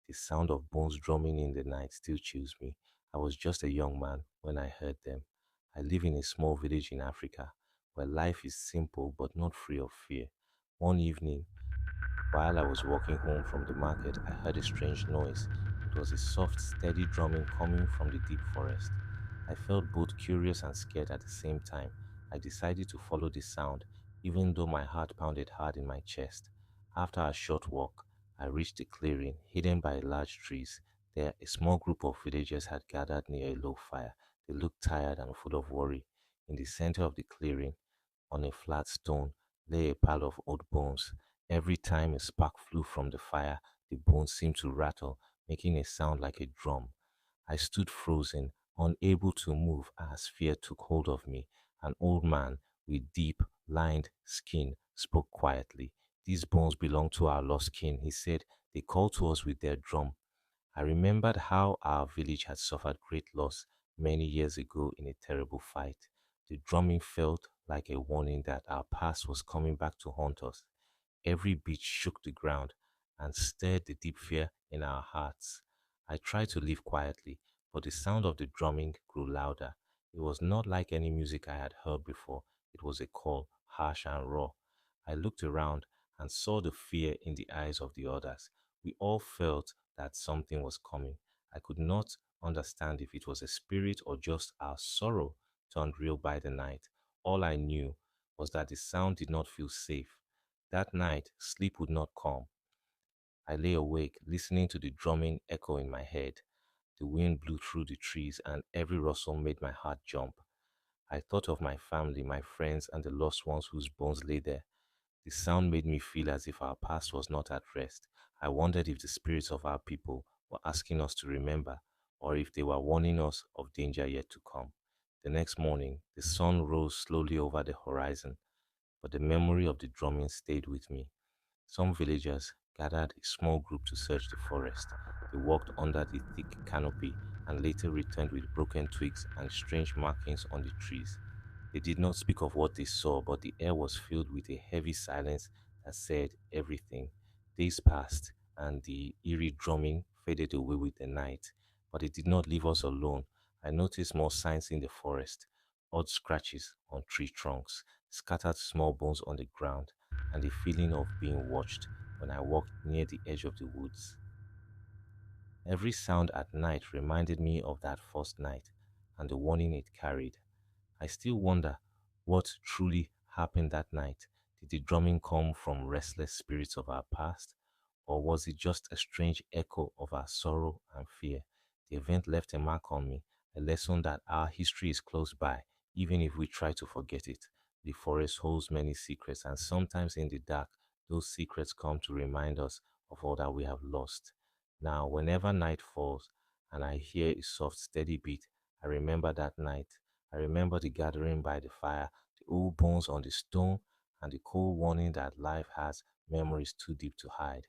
The sound of bones drumming in the night still chills me. I was just a young man when I heard them. I live in a small village in Africa where life is simple but not free of fear. One evening, while I was walking home from the market, I heard a strange noise. It was a soft, steady drumming coming from the deep forest. I felt both curious and scared at the same time. I decided to follow the sound, even though my heart pounded hard in my chest. After a short walk, I reached a clearing hidden by large trees. There, a small group of villagers had gathered near a low fire. They looked tired and full of worry. In the center of the clearing, on a flat stone, lay a pile of old bones. Every time a spark flew from the fire, the bones seemed to rattle, making a sound like a drum. I stood frozen, unable to move as fear took hold of me. An old man with deep, lined skin spoke quietly. These bones belong to our lost kin, he said. They call to us with their drum. I remembered how our village had suffered great loss many years ago in a terrible fight. The drumming felt like a warning that our past was coming back to haunt us. Every beat shook the ground and stirred the deep fear in our hearts. I tried to live quietly, but the sound of the drumming grew louder. It was not like any music I had heard before. It was a call, harsh and raw. I looked around and saw the fear in the eyes of the others. We all felt that something was coming. I could not understand if it was a spirit or just our sorrow turned real by the night. All I knew was that the sound did not feel safe. That night, sleep would not come. I lay awake, listening to the drumming echo in my head. The wind blew through the trees, and every rustle made my heart jump. I thought of my family, my friends, and the lost ones whose bones lay there. The sound made me feel as if our past was not at rest. I wondered if the spirits of our people were asking us to remember, or if they were warning us of danger yet to come. The next morning, the sun rose slowly over the horizon, but the memory of the drumming stayed with me. Some villagers gathered a small group to search the forest. They walked under the thick canopy and later returned with broken twigs and strange markings on the trees. They did not speak of what they saw, but the air was filled with a heavy silence that said everything. Days passed, and the eerie drumming faded away with the night, but it did not leave us alone. I noticed more signs in the forest, odd scratches on tree trunks, scattered small bones on the ground, and the feeling of being watched when I walked near the edge of the woods. Every sound at night reminded me of that first night and the warning it carried. I still wonder what truly happened that night. Did the drumming come from restless spirits of our past, or was it just a strange echo of our sorrow and fear? The event left a mark on me, a lesson that our history is close by, even if we try to forget it. The forest holds many secrets, and sometimes in the dark, those secrets come to remind us of all that we have lost. Now, whenever night falls and I hear a soft, steady beat, I remember that night. I remember the gathering by the fire, the old bones on the stone, and the cold warning that life has memories too deep to hide.